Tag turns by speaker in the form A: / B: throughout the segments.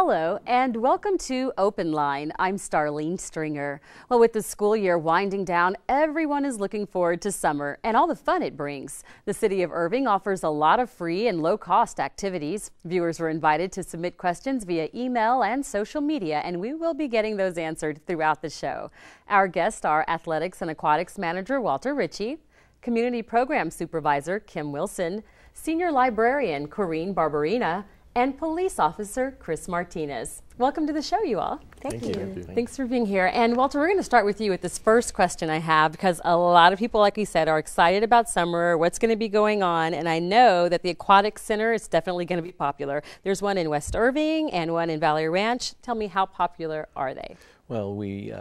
A: Hello and welcome to Open Line. I'm Starlene Stringer. Well, with the school year winding down, everyone is looking forward to summer and all the fun it brings. The city of Irving offers a lot of free and low-cost activities. Viewers were invited to submit questions via email and social media, and we will be getting those answered throughout the show. Our guests are Athletics and Aquatics Manager Walter Ritchie, Community Program Supervisor Kim Wilson, Senior Librarian Corrine Barberina, and Police Officer Chris Martinez. Welcome to the show, you all.
B: Thank you.
A: Thanks for being here. And Walter, we're going to start with you with this first question I have, because a lot of people, like we said, are excited about summer, what's going to be going on, and I know that the Aquatic Center is definitely going to be popular. There's one in West Irving and one in Valley Ranch. Tell me, how popular are they?
B: Well, we,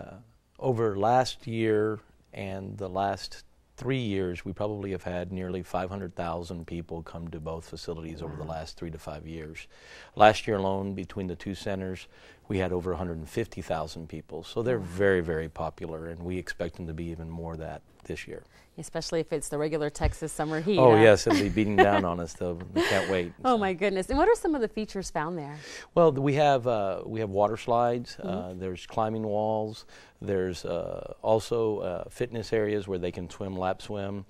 B: over last year and the last 3 years, we probably have had nearly 500,000 people come to both facilities over the last 3 to 5 years. Last year alone, between the two centers, we had over 150,000 people. So they're very, very popular, and we expect them to be even more that this year.
A: Especially if it's the regular Texas summer heat.
B: Oh, yes, it'll be beating down on us, though. We can't wait.
A: Oh, my goodness. And what are some of the features found there?
B: Well, we have water slides. There's climbing walls. There's also fitness areas where they can swim, lap swim.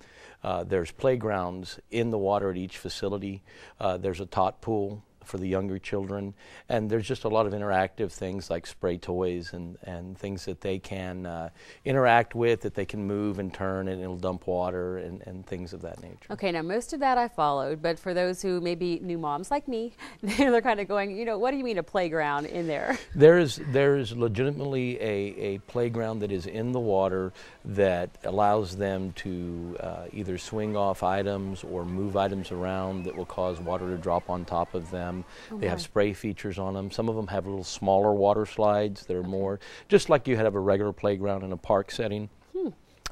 B: There's playgrounds in the water at each facility. There's a tot pool for the younger children, and there's just a lot of interactive things like spray toys and things that they can interact with, that they can move and turn, and it'll dump water and things of that nature. Okay,
A: now most of that I followed, but for those who may be new moms like me, they're kind of going, you know, what do you mean a playground in there?
B: There is legitimately a playground that is in the water that allows them to either swing off items or move items around that will cause water to drop on top of them. They have spray features on them. Some of them have little smaller water slides that are more just like you have a regular playground in a park setting.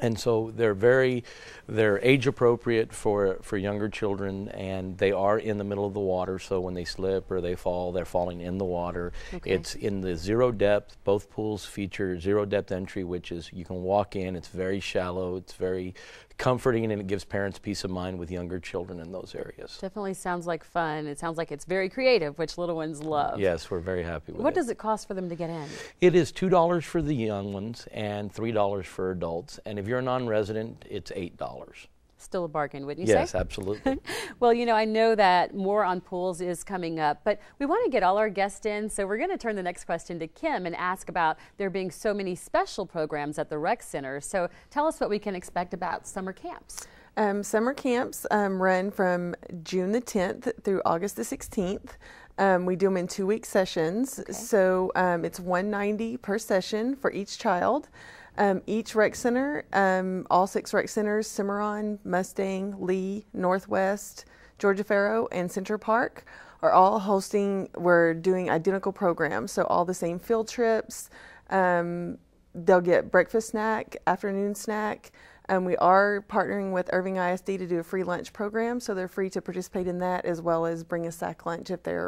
B: And so they're age appropriate for younger children, and they are in the middle of the water, so when they slip or they fall, they're falling in the water. It's in the zero depth. Both pools feature zero depth entry, which is you can walk in. It's very shallow. It's very comforting, and it gives parents peace of mind with younger children in those areas.
A: Definitely sounds like fun. It sounds like it's very creative, which little ones love.
B: Yes, we're very happy with it.
A: What does it cost for them to get in?
B: It is $2 for the young ones and $3 for adults. And if you're a non-resident, it's $8.
A: Still a bargain, wouldn't you say?
B: Yes, absolutely.
A: Well, you know, I know that more on pools is coming up, but we want to get all our guests in, so we're going to turn the next question to Kim and ask about there being so many special programs at the rec center. So tell us what we can expect about summer camps.
C: Summer camps run from June the 10th through August the 16th. We do them in 2-week sessions, so it's $190 per session for each child. Each rec center, all 6 rec centers, Cimarron, Mustang, Lee, Northwest, Georgia Faro, and Center Park, are all we're doing identical programs, so all the same field trips. They'll get breakfast snack, afternoon snack. We are partnering with Irving ISD to do a free lunch program, so they're free to participate in that, as well as bring a sack lunch if they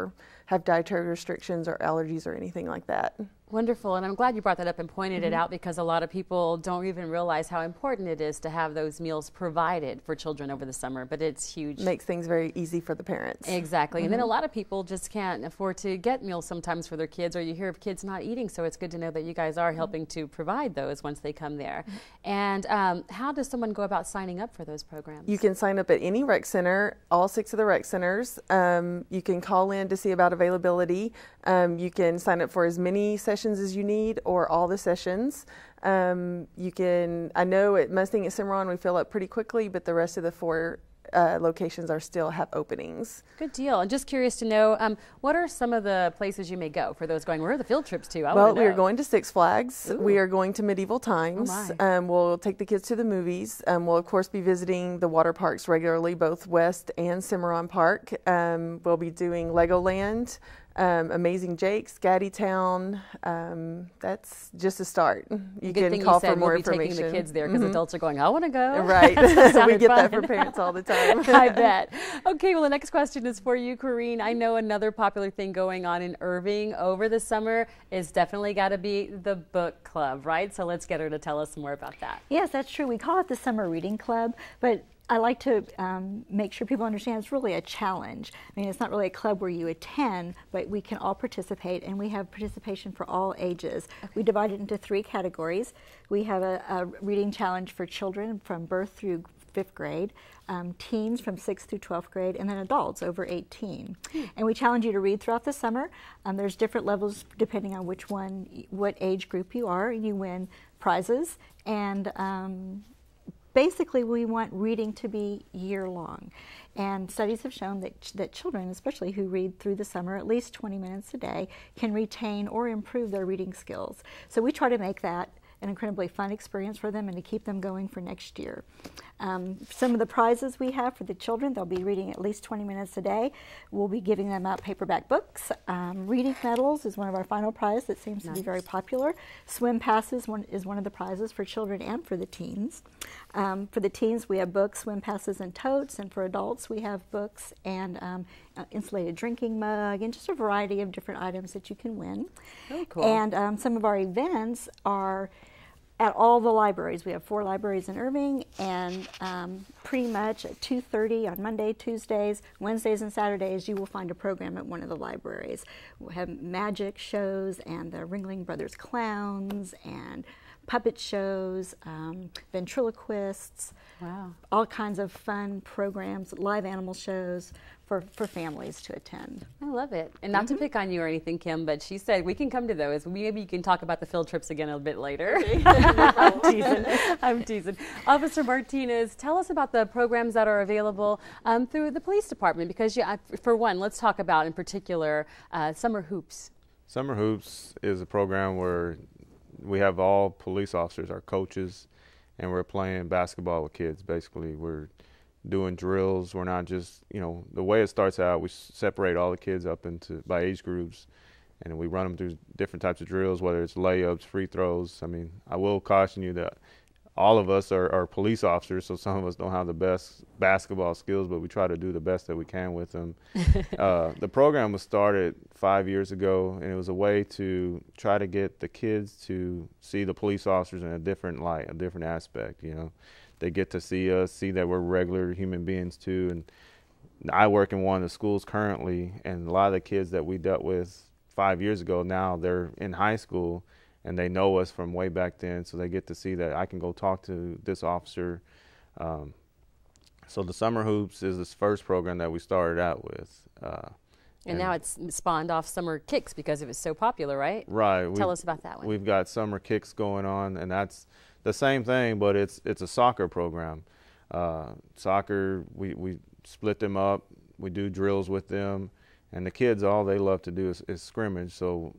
C: have dietary restrictions or allergies or anything like that.
A: Wonderful, and I'm glad you brought that up and pointed it out, because a lot of people don't even realize how important it is to have those meals provided for children over the summer, but it's huge.
C: Makes things very easy for the parents.
A: Exactly, and then a lot of people just can't afford to get meals sometimes for their kids, or you hear of kids not eating, so it's good to know that you guys are helping to provide those once they come there. And how does someone go about signing up for those programs?
C: You can sign up at any rec center, all 6 of the rec centers. You can call in to see about availability. You can sign up for as many sessions as you need, or all the sessions. I know at Mustang at Cimarron we fill up pretty quickly, but the rest of the 4 locations still have openings.
A: Good deal. I'm just curious to know, what are some of the places you may go for those going? Where are the field trips to?
C: Well, we are going to Six Flags.
A: Ooh.
C: We are going to Medieval Times.
A: Oh,
C: we'll take the kids to the movies. We'll, of course, be visiting the water parks regularly, both West and Cimarron Park. We'll be doing Legoland, Amazing Jake's, Gaddytown. That's just a start. You can call for more information.
A: We'll be taking the kids there, because adults are going, I want to go.
C: Right. We get that from parents all the time.
A: I bet. Okay, well, the next question is for you, Corrine. I know another popular thing going on in Irving over the summer is definitely got to be the book club, right? So let's get her to tell us more about that.
D: Yes, that's true. We call it the Summer Reading Club, but I like to make sure people understand it's really a challenge. I mean, it's not really a club where you attend, but we can all participate, and we have participation for all ages. Okay. We divide it into 3 categories. We have a reading challenge for children from birth through 5th grade, teens from 6th through 12th grade, and then adults over 18. And we challenge you to read throughout the summer. There's different levels depending on what age group you are. You win prizes, and basically we want reading to be year-long. And studies have shown that children, especially who read through the summer at least 20 minutes a day, can retain or improve their reading skills. So we try to make that an incredibly fun experience for them and to keep them going for next year. Some of the prizes we have for the children, they'll be reading at least 20 minutes a day. We'll be giving them out paperback books. Reading medals is one of our final prizes that seems to be very popular. Swim passes is one of the prizes for children and for the teens. For the teens, we have books, swim passes, and totes, and for adults, we have books and insulated drinking mug, and just a variety of different items that you can win.
A: Very cool.
D: And some of our events are at all the libraries. We have 4 libraries in Irving, and pretty much at 2:30 on Monday, Tuesdays, Wednesdays, and Saturdays, you will find a program at one of the libraries. We'll have magic shows and the Ringling Brothers Clowns and puppet shows, ventriloquists,
A: wow,
D: all kinds of fun programs, live animal shows for families to attend.
A: I love it. And not to pick on you or anything, Kim, but she said we can come to those. Maybe you can talk about the field trips again a bit later. Okay. I'm teasing. I'm teasing. Officer Martinez, tell us about the programs that are available through the police department, because for one, let's talk about in particular Summer Hoops.
E: Summer Hoops is a program where we have all police officers, our coaches, and we're playing basketball with kids. Basically, we're doing drills. We're not just, the way it starts out, we separate all the kids up by age groups, and we run them through different types of drills, whether it's layups, free throws. I mean, I will caution you that all of us are police officers, so some of us don't have the best basketball skills, but we try to do the best that we can with them. The program was started 5 years ago, and it was a way to try to get the kids to see the police officers in a different light, a different aspect. They get to see us, see that we're regular human beings too. And I work in one of the schools currently, and a lot of the kids that we dealt with 5 years ago, now they're in high school, and they know us from way back then, so they get to see that I can go talk to this officer. So the Summer Hoops is this first program that we started out with.
A: And now it's spawned off Summer Kicks because it was so popular, right?
E: Right.
A: Tell us about that one.
E: We've got Summer Kicks going on, and that's the same thing, but it's a soccer program. Soccer, we split them up. We do drills with them, and the kids, all they love to do is scrimmage. So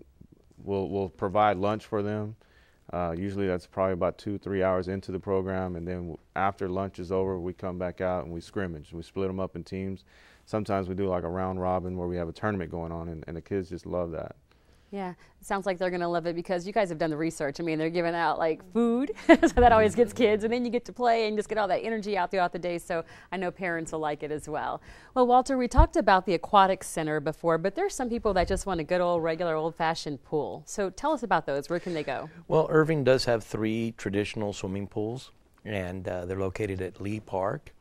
E: we'll provide lunch for them. Usually that's probably about 2-3 hours into the program, and then after lunch is over, we come back out and we scrimmage. We split them up in teams. Sometimes we do like a round robin where we have a tournament going on, and the kids just love that.
A: Yeah, it sounds like they're going to love it because you guys have done the research. I mean, they're giving out like food, so that always gets kids, and then you get to play and just get all that energy out throughout the day, so I know parents will like it as well. Well, Walter, we talked about the Aquatic Center before, but there's some people that just want a good old regular old-fashioned pool. So tell us about those. Where can they go?
B: Well, Irving does have 3 traditional swimming pools, and they're located at Lee Park,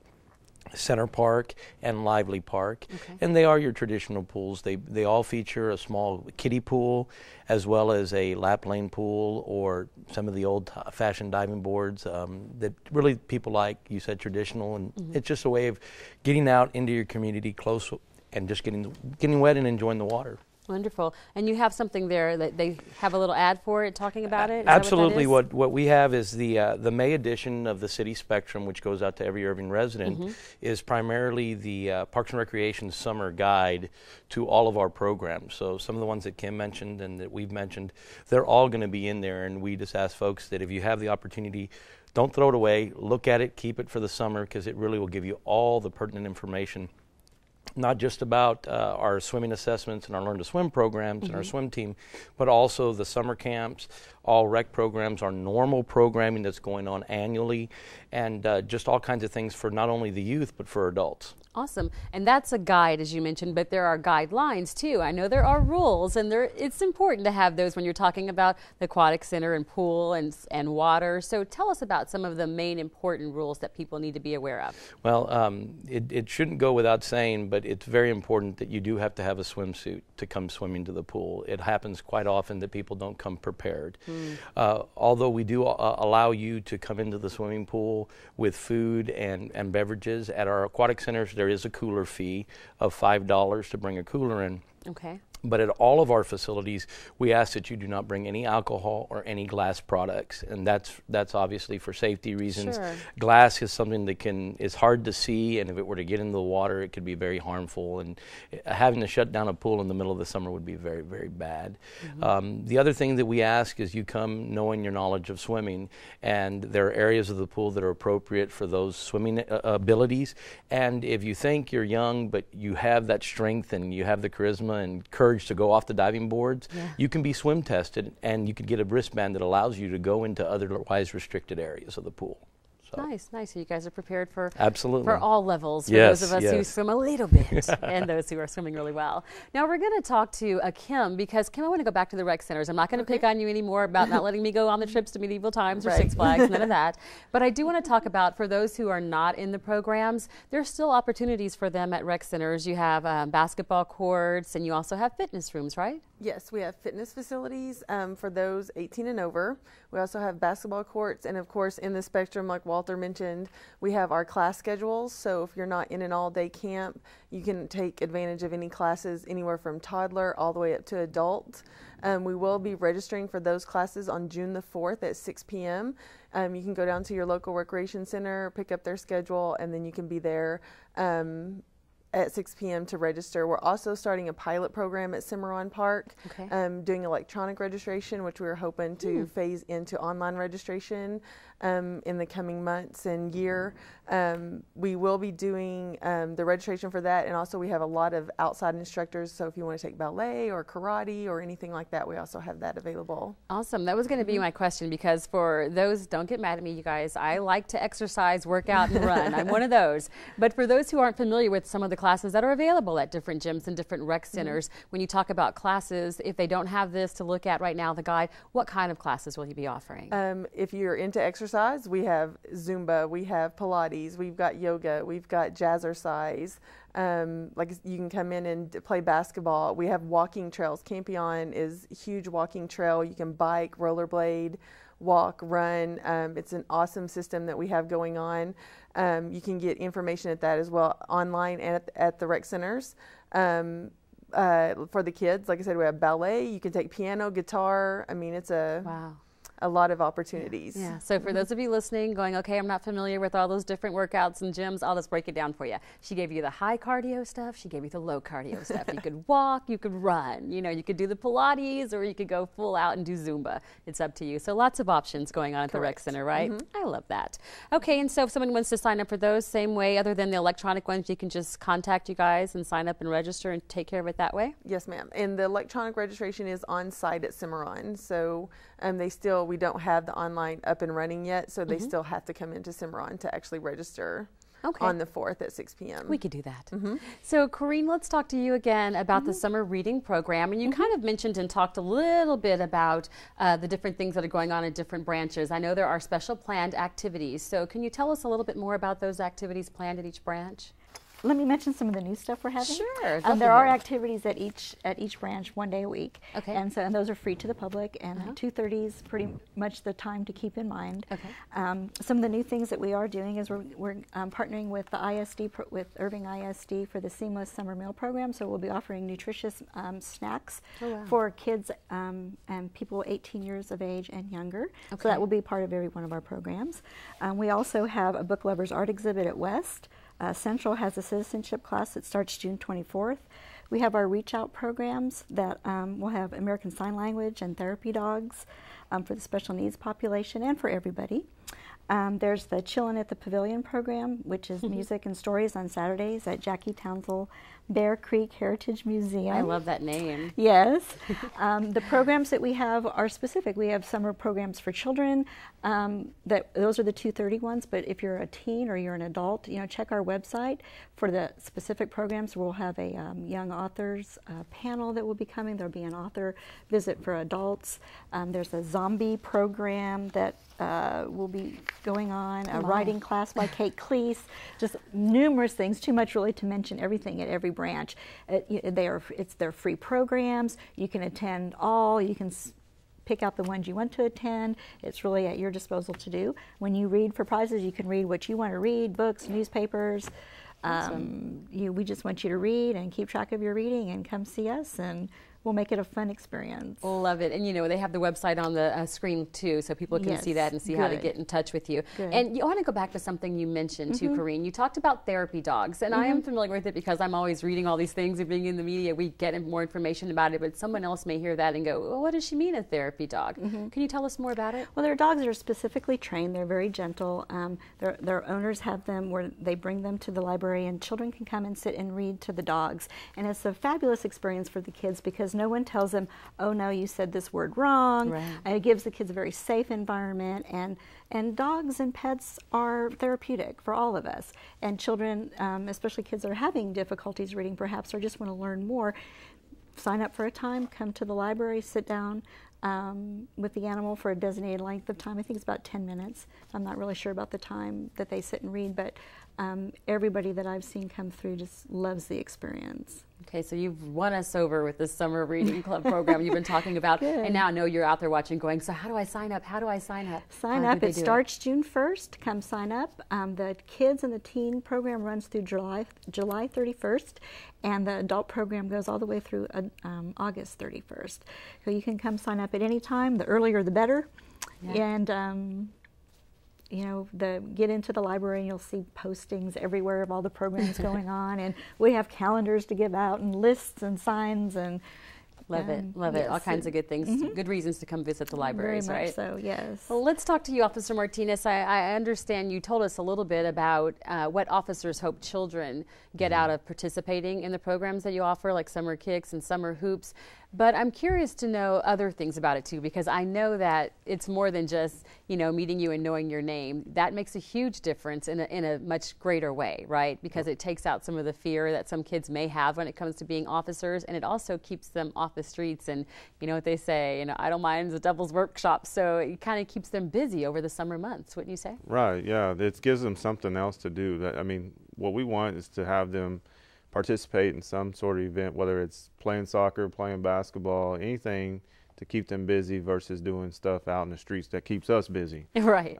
B: Center Park, and Lively Park. Okay. And they are your traditional pools. They all feature a small kiddie pool as well as a lap lane pool or some of the old-fashioned diving boards that really people like. You said traditional, and it's just a way of getting out into your community close and just getting wet and enjoying the water.
A: Wonderful. And you have something there that they have a little ad for it talking about it? Is
B: Absolutely.
A: that
B: What we have is the May edition of the City Spectrum, which goes out to every Irving resident, is primarily the Parks and Recreation Summer Guide to all of our programs. So some of the ones that Kim mentioned and that we've mentioned, they're all going to be in there, and we just ask folks that if you have the opportunity, don't throw it away. Look at it. Keep it for the summer, because it really will give you all the pertinent information, not just about our swimming assessments and our Learn to Swim programs and our swim team, but also the summer camps, all rec programs, our normal programming that's going on annually, and just all kinds of things for not only the youth but for adults.
A: Awesome. And that's a guide, as you mentioned, but there are guidelines too. I know there are rules, and it's important to have those when you're talking about the Aquatic Center and pool and water. So tell us about some of the main important rules that people need to be aware of.
B: Well, it shouldn't go without saying, but it's very important that you do have to have a swimsuit to come swimming to the pool. It happens quite often that people don't come prepared. Although we do allow you to come into the swimming pool with food and beverages, at our aquatic centers there is a cooler fee of $5 to bring a cooler in.
A: Okay.
B: But at all of our facilities, we ask that you do not bring any alcohol or any glass products, and that's obviously for safety reasons.
A: Sure.
B: Glass is something that is hard to see, and if it were to get into the water, it could be very harmful. And having to shut down a pool in the middle of the summer would be very, very bad. The other thing that we ask is you come knowing your knowledge of swimming, and there are areas of the pool that are appropriate for those swimming abilities. And if you think you're young, but you have that strength and you have the charisma and courage to go off the diving boards, you can be swim tested, and you can get a wristband that allows you to go into otherwise restricted areas of the pool. So.
A: Nice. So you guys are prepared for all levels, for
B: yes,
A: those of us who swim a little bit and those who are swimming really well. Now we're going to talk to Kim, because Kim, I want to go back to the rec centers. I'm not going to pick on you anymore about not letting me go on the trips to Medieval Times or Six Flags, none of that. But I do want to talk about, for those who are not in the programs, there's still opportunities for them at rec centers. You have basketball courts, and you also have fitness rooms, right?
C: Yes, we have fitness facilities for those 18 and over. We also have basketball courts, and of course in the spectrum, like Walter mentioned, we have our class schedules. So if you're not in an all-day camp, you can take advantage of any classes anywhere from toddler all the way up to adult. We will be registering for those classes on June the 4th at 6 p.m. You can go down to your local recreation center, pick up their schedule, and then you can be there at 6 p.m. to register. We're also starting a pilot program at Cimarron Park, doing electronic registration, which we're hoping to phase into online registration in the coming months and year. We will be doing the registration for that, and also we have a lot of outside instructors, so if you want to take ballet or karate or anything like that, we also have that available.
A: Awesome. That was going to be my question, because for those, don't get mad at me, you guys, I like to exercise, work out, and run. I'm one of those. But for those who aren't familiar with some of the classes that are available at different gyms and different rec centers, when you talk about classes, if they don't have this to look at right now, the guide, what kind of classes will you be offering?
C: If you're into exercise, we have Zumba, we have Pilates, we've got yoga, we've got jazzercise. Like you can come in and play basketball. We have walking trails. Campeon is a huge walking trail. You can bike, rollerblade, walk, run. It's an awesome system that we have going on. You can get information at that as well, online and at the rec centers. For the kids, like I said, we have ballet. You can take piano, guitar. I mean, it's a lot of opportunities.
A: Yeah, so for those of you listening, going, okay, I'm not familiar with all those different workouts and gyms, I'll just break it down for you. She gave you the high cardio stuff, she gave you the low cardio stuff. You could walk, you could run, you know, you could do the Pilates, or you could go full out and do Zumba. It's up to you. So lots of options going on at the rec center, right? I love that. Okay, and so if someone wants to sign up for those, same way, other than the electronic ones, you can just contact you guys and sign up and register and take care of it that way?
C: Yes, ma'am. And the electronic registration is on site at Cimarron. So we don't have the online up and running yet, so they still have to come into Cimarron to actually register on the 4th at 6 p.m.
A: We could do that. So Corrine, let's talk to you again about the summer reading program. And you kind of mentioned and talked a little bit about the different things that are going on in different branches. I know there are special planned activities. So can you tell us a little bit more about those activities planned at each branch?
D: Let me mention some of the new stuff we're having.
A: Sure.
D: There are activities at each branch 1 day a week.
A: Okay.
D: And those are free to the public, and 2:30 is pretty much the time to keep in mind.
A: Okay.
D: Some of the new things that we are doing is we're partnering with the ISD, with Irving ISD, for the Seamless Summer Meal Program. So we'll be offering nutritious snacks for kids and people 18 years of age and younger. So that will be part of every one of our programs. We also have a Book Lovers Art exhibit at West. Central has a citizenship class that starts June 24th. We have our reach out programs that will have American Sign Language and therapy dogs. for the special needs population and for everybody. There's the Chillin' at the Pavilion program, which is music and stories on Saturdays at Jackie Townsville Bear Creek Heritage Museum.
A: I love that name.
D: Yes. The programs that we have are specific. We have summer programs for children. Those are the 2:30 ones, but if you're a teen or you're an adult, check our website for the specific programs. We'll have a young authors panel that will be coming. There'll be an author visit for adults. There's a zombie program that will be going on, a writing class by Kate Cleese, just numerous things, too much really to mention everything at every branch. They're free programs. You can attend all. You can pick out the ones you want to attend. It's really at your disposal to do. When you read for prizes, you can read what you want to read, books, newspapers.
A: Awesome.
D: We just want you to read and keep track of your reading and come see us, and we'll make it a fun experience.
A: Love it. And they have the website on the screen too, so people can see that and see how to get in touch with you.
D: Good.
A: And I want to go back to something you mentioned too, Corrine. You talked about therapy dogs, and I am familiar with it because I'm always reading all these things and being in the media. We get more information about it, but someone else may hear that and go, well, what does she mean, a therapy dog? Can you tell us more about it?
D: Well, they're dogs that are specifically trained. They're very gentle. Their owners have them where they bring them to the library, and children can come and sit and read to the dogs. And it's a fabulous experience for the kids because no one tells them, oh no, you said this word wrong.
A: Right.
D: And it gives the kids a very safe environment, and dogs and pets are therapeutic for all of us. And children, especially kids that are having difficulties reading perhaps or just want to learn more, sign up for a time, come to the library, sit down with the animal for a designated length of time. I think it's about 10 minutes. I'm not really sure about the time that they sit and read, but everybody that I've seen come through just loves the experience.
A: Okay, so you've won us over with this summer reading club program you've been talking about.
D: Good.
A: And now I know you're out there watching going, so how do I sign up? How do I sign up?
D: Sign up. It starts June 1st. Come sign up. The kids and the teen program runs through July 31st, and the adult program goes all the way through August 31st. So you can come sign up at any time. The earlier the better.
A: Yeah.
D: And get into the library and you'll see postings everywhere of all the programs going on, and we have calendars to give out and lists and signs and
A: love it.
D: Yes,
A: All kinds of good things, good reasons to come visit the libraries,
D: very much
A: right?
D: So, yes.
A: Well, let's talk to you, Officer Martinez. I understand you told us a little bit about what officers hope children get out of participating in the programs that you offer, like summer kicks and summer hoops. But I'm curious to know other things about it too, because I know that it's more than just, meeting you and knowing your name. That makes a huge difference in a much greater way, right? Because it takes out some of the fear that some kids may have when it comes to being officers, and it also keeps them off the streets. And you know what they say, idle minds, the devil's workshop. So it kind of keeps them busy over the summer months, wouldn't you say?
E: Right, yeah. It gives them something else to do. What we want is to have them participate in some sort of event, whether it's playing soccer, playing basketball, anything to keep them busy versus doing stuff out in the streets that keeps us busy.
A: Right.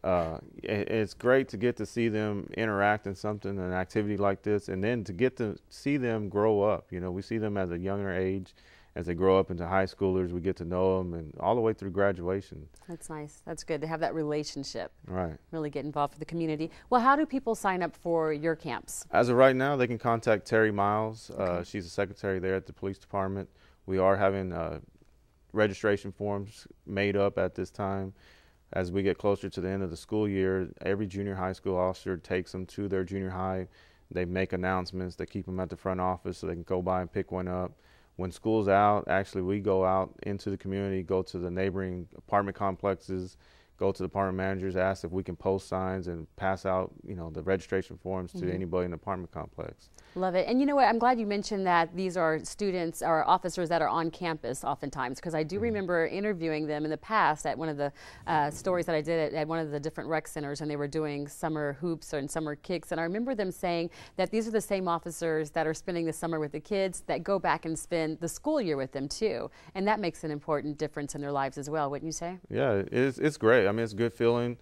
E: It's great to get to see them interact in something, an activity like this, and then to get to see them grow up. We see them at a younger age. As they grow up into high schoolers, we get to know them, and all the way through graduation.
A: That's nice. That's good to have that relationship.
E: Right.
A: Really get involved with the community. Well, how do people sign up for your camps?
E: As of right now, they can contact Terry Miles.
A: Okay.
E: She's the secretary there at the police department. We are having registration forms made up at this time. As we get closer to the end of the school year, every junior high school officer takes them to their junior high. They make announcements. They keep them at the front office so they can go by and pick one up. When school's out, actually we go out into the community, go to the neighboring apartment complexes, go to the apartment managers, ask if we can post signs and pass out, the registration forms to anybody in the apartment complex.
A: Love it. And you know what? I'm glad you mentioned that these are students or officers that are on campus oftentimes, because I do remember interviewing them in the past at one of the stories that I did at one of the different rec centers, and they were doing summer hoops and summer kicks. And I remember them saying that these are the same officers that are spending the summer with the kids that go back and spend the school year with them too. And that makes an important difference in their lives as well, wouldn't you say?
E: Yeah, it's great. It's a good feeling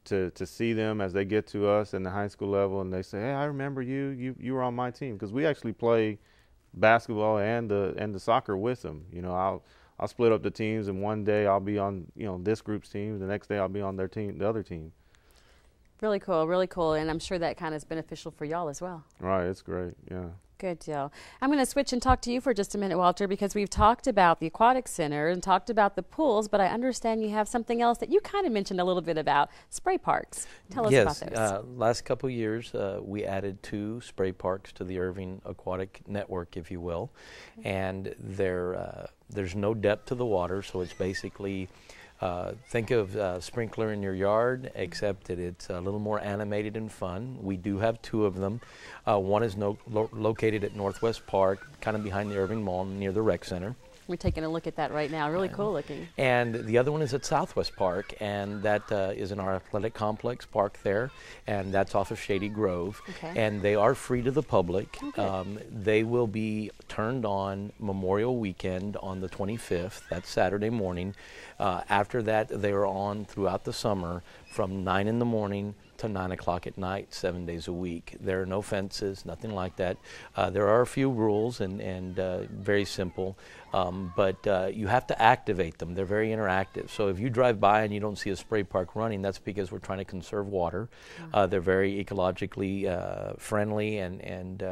E: to see them as they get to us in the high school level, and they say, hey, I remember you were on my team, because we actually play basketball and the soccer with them. I'll split up the teams, and one day I'll be on this group's team, the next day I'll be on their team, the other team.
A: Really cool, and I'm sure that kind of is beneficial for y'all as well.
E: Right, it's great, yeah.
A: Good deal. I'm going to switch and talk to you for just a minute, Walter, because we've talked about the Aquatic Center and talked about the pools, but I understand you have something else that you kind of mentioned a little bit about, spray parks. Tell us about those.
B: Yes, last couple of years we added 2 spray parks to the Irving Aquatic Network, if you will, and there's no depth to the water, so it's basically think of sprinkler in your yard, except that it's a little more animated and fun. We do have 2 of them. One is located at Northwest Park, kind of behind the Irving Mall, near the Rec Center.
A: We're taking a look at that right now. Really cool looking.
B: And the other one is at Southwest Park, and that is in our athletic complex park there, and that's off of Shady Grove.
A: Okay.
B: And they are free to the public.
A: Okay.
B: They will be turned on Memorial Weekend on the 25th. That's Saturday morning. After that, they are on throughout the summer from 9 in the morning to 9 o'clock at night, 7 days a week. There are no fences, nothing like that. There are a few rules and very simple, but you have to activate them. They're very interactive. So if you drive by and you don't see a spray park running, that's because we're trying to conserve water. They're very ecologically friendly, and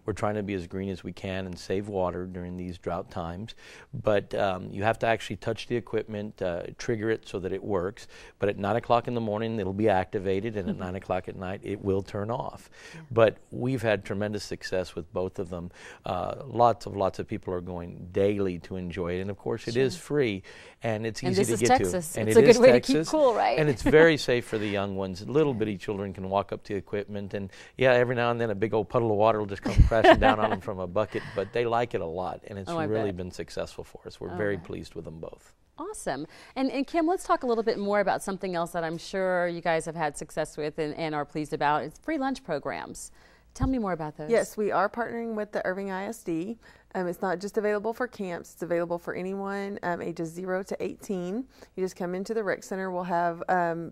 B: we're trying to be as green as we can and save water during these drought times. But you have to actually touch the equipment, trigger it so that it works. But at 9 o'clock in the morning, it'll be activated, and at 9 o'clock at night, it will turn off. But we've had tremendous success with both of them. Lots of people are going daily to enjoy it, and of course, it is free, and it's easy to get
A: Texas.
B: to. And
A: it's
B: it
A: a
B: is
A: good way
B: Texas,
A: to keep cool, right?
B: And it's very safe for the young ones. Little bitty children can walk up to the equipment, and every now and then a big old puddle of water will just come crashing down on them from a bucket, but they like it a lot, and it's really been successful for us. We're very pleased with them both.
A: Awesome. And Kim, let's talk a little bit more about something else that I'm sure you guys have had success with and are pleased about. It's free lunch programs. Tell me more about those.
C: Yes, we are partnering with the Irving ISD. It's not just available for camps. It's available for anyone ages 0 to 18. You just come into the rec center. We'll have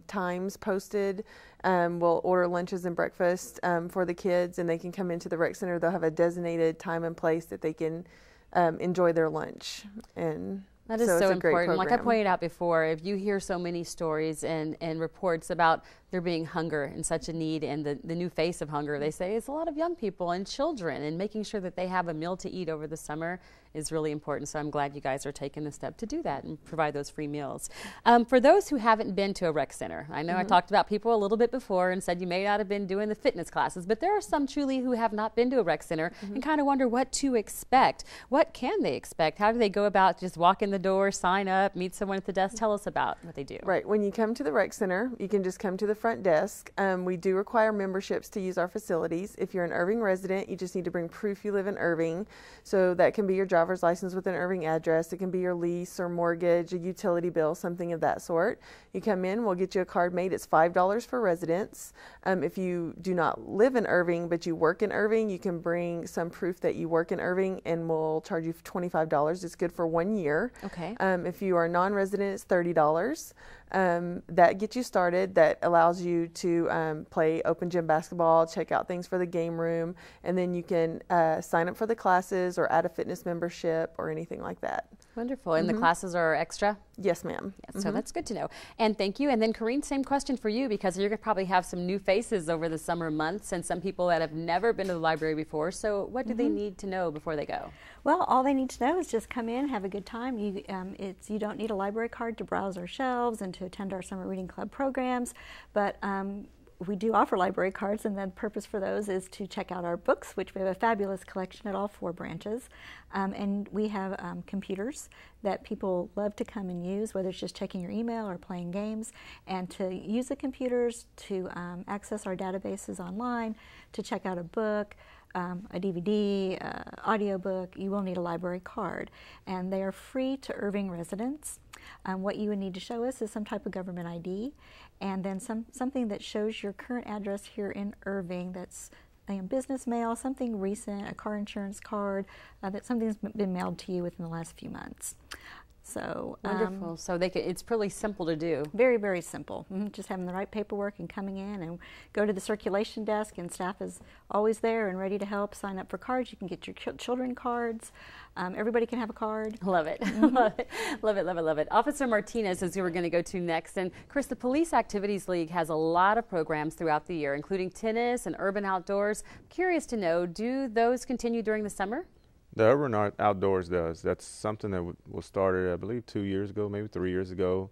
C: times posted. We'll order lunches and breakfast for the kids, and they can come into the rec center. They'll have a designated time and place that they can enjoy their lunch. And
A: that is so important. Like I pointed out before, if you hear so many stories and reports about there being hunger and such a need, and the new face of hunger, they say, it's a lot of young people and children, and making sure that they have a meal to eat over the summer is really important. So I'm glad you guys are taking the step to do that and provide those free meals. For those who haven't been to a rec center, I know I talked about people a little bit before and said you may not have been doing the fitness classes, but there are some truly who have not been to a rec center and kind of wonder what to expect. What can they expect? How do they go about just walk in the door, sign up, meet someone at the desk? Tell us about what they do.
C: Right. When you come to the rec center, you can just come to the front desk. We do require memberships to use our facilities. If you're an Irving resident, you just need to bring proof you live in Irving. So that can be your driver's license with an Irving address. It can be your lease or mortgage, a utility bill, something of that sort. You come in, we'll get you a card made. It's $5 for residents. If you do not live in Irving, but you work in Irving, you can bring some proof that you work in Irving, and we'll charge you $25. It's good for 1 year.
A: Okay.
C: If you are non-resident, it's $30. That gets you started. That allows you to play open gym basketball, check out things for the game room, and then you can sign up for the classes or add a fitness membership or anything like that.
A: Wonderful. And the classes are extra?
C: Yes, ma'am.
A: Yes, so that's good to know. And thank you. And then Corrine, same question for you, because you're going to probably have some new faces over the summer months and some people that have never been to the library before. So what do they need to know before they go?
D: Well, all they need to know is just come in, have a good time. You don't need a library card to browse our shelves and to attend our summer reading club programs, but we do offer library cards, and the purpose for those is to check out our books, which we have a fabulous collection at all 4 branches. And we have computers that people love to come and use, whether it's just checking your email or playing games, and to use the computers to access our databases online, to check out a book, a DVD, audiobook. You will need a library card, and they are free to Irving residents. What you would need to show us is some type of government ID, and then something that shows your current address here in Irving. That's business mail, something recent, a car insurance card, that something's been mailed to you within the last few months. So
A: wonderful. So it's pretty simple to do.
D: Very, very simple. Just having the right paperwork and coming in and go to the circulation desk, and staff is always there and ready to help. Sign up for cards. You can get your children cards. Everybody can have a card.
A: Love it. Love it. Love it. Love it. Love it. Officer Martinez is who we're going to go to next. And Chris, the Police Activities League has a lot of programs throughout the year, including tennis and urban outdoors. I'm curious to know, do those continue during the summer?
E: The Urban Outdoors does. That's something that was started, I believe, 2 years ago, maybe 3 years ago.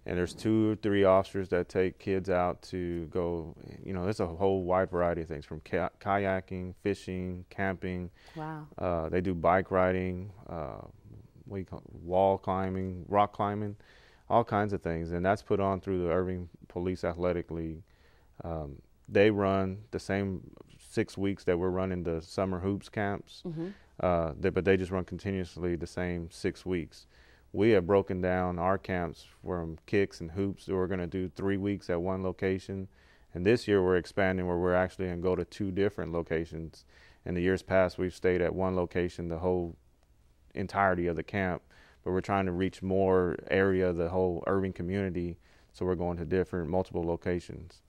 E: And there's 2 or 3 officers that take kids out to go, there's a whole wide variety of things, from kayaking, fishing, camping.
A: Wow.
E: They do bike riding, wall climbing, rock climbing, all kinds of things. And that's put on through the Irving Police Athletic League. They run the same 6 weeks that we're running the summer hoops camps. But they just run continuously the same 6 weeks. We have broken down our camps from kicks and hoops. We're going to do 3 weeks at one location. And this year we're expanding where we're actually going to go to 2 different locations. In the years past, we've stayed at one location the whole entirety of the camp. But we're trying to reach more area of the whole Irving community. So we're going to multiple locations.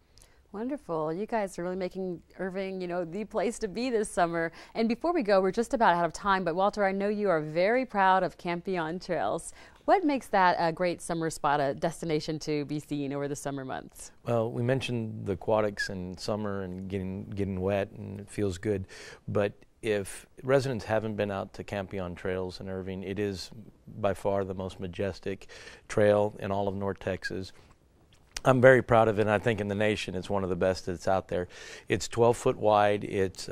A: Wonderful. You guys are really making Irving, the place to be this summer. And before we go, we're just about out of time, but Walter, I know you are very proud of Campeon Trails. What makes that a great summer spot, a destination to be seen over the summer months?
B: Well, we mentioned the aquatics and summer and getting wet, and it feels good. But if residents haven't been out to Campeon Trails in Irving, it is by far the most majestic trail in all of North Texas. I'm very proud of it, and I think in the nation it's one of the best that's out there. It's 12 foot wide. It's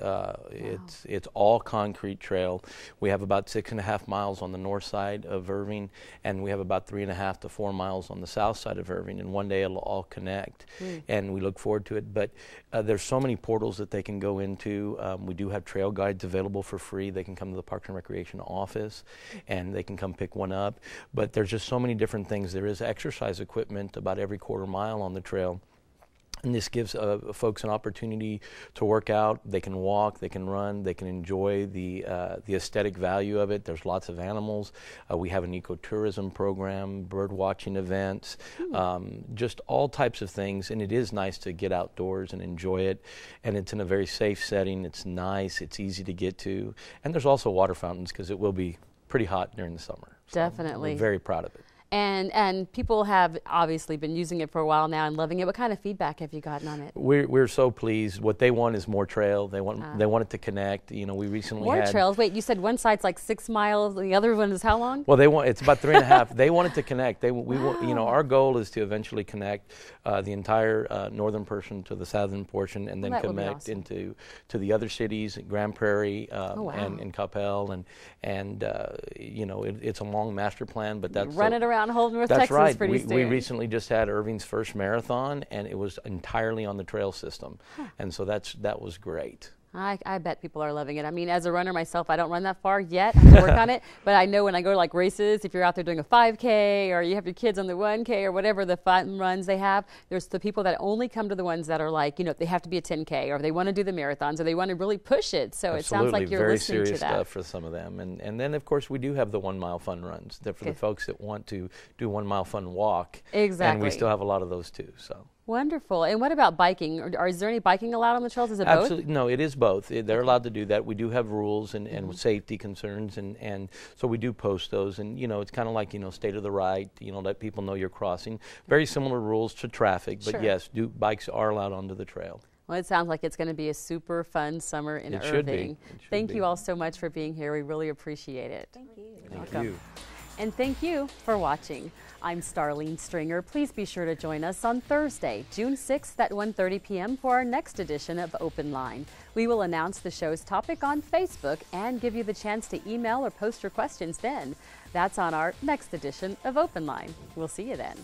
B: all concrete trail. We have about 6.5 miles on the north side of Irving, and we have about 3.5 to 4 miles on the south side of Irving. And one day it'll all connect, and we look forward to it. But there's so many portals that they can go into. We do have trail guides available for free. They can come to the Parks and Recreation office, and they can come pick one up. But there's just so many different things. There is exercise equipment about every quarter mile on the trail, and this gives folks an opportunity to work out. They can walk, they can run, they can enjoy the aesthetic value of it. There's lots of animals. We have an ecotourism program, bird watching events, just all types of things, and it is nice to get outdoors and enjoy it, and it's in a very safe setting. It's nice, it's easy to get to, and there's also water fountains because it will be pretty hot during the summer. So
A: Definitely.
B: we're very proud of it.
A: And people have obviously been using it for a while now and loving it. What kind of feedback have you gotten on it?
B: We're so pleased. What they want is more trail. They want it to connect. We recently
A: more
B: had
A: trails. Wait, you said one side's like 6 miles, the other one is how long?
B: Well, it's about 3.5. They want it to connect. Our goal is to eventually connect the entire northern portion to the southern portion, and then connect into the other cities, Grand Prairie and Coppell, and it's a long master plan, but that's
A: run it around whole North
B: That's
A: Texas
B: right.
A: pretty soon.
B: We recently just had Irving's first marathon, and it was entirely on the trail system, and so that was great.
A: I bet people are loving it. I mean, as a runner myself, I don't run that far yet. I have to work on it. But I know when I go to like races, if you're out there doing a 5K or you have your kids on the 1K or whatever the fun runs they have, there's the people that only come to the ones that are like, they have to be a 10K or they want to do the marathons or they want to really push it. So
B: Absolutely.
A: It sounds like you're
B: very
A: listening
B: serious
A: to that.
B: Stuff for some of them. And then, of course, we do have the 1 mile fun runs for the folks that want to do 1 mile fun walk.
A: Exactly.
B: And we still have a lot of those too. So.
A: Wonderful. And what about biking? Is there any biking allowed on the trails? Is it
B: Absolutely.
A: both?
B: No, it is both. They're allowed to do that. We do have rules and safety concerns, and so we do post those. And, it's kind of like, stay to the right, let people know you're crossing. Very similar rules to traffic, but yes, bikes are allowed onto the trail.
A: Well, it sounds like it's going to be a super fun summer in Irving. Thank you all so much for being here. We really appreciate it.
D: Thank you.
B: Thank you.
A: And thank you for watching. I'm Starlene Stringer. Please be sure to join us on Thursday, June 6th at 1:30 p.m. for our next edition of Open Line. We will announce the show's topic on Facebook and give you the chance to email or post your questions then. That's on our next edition of Open Line. We'll see you then.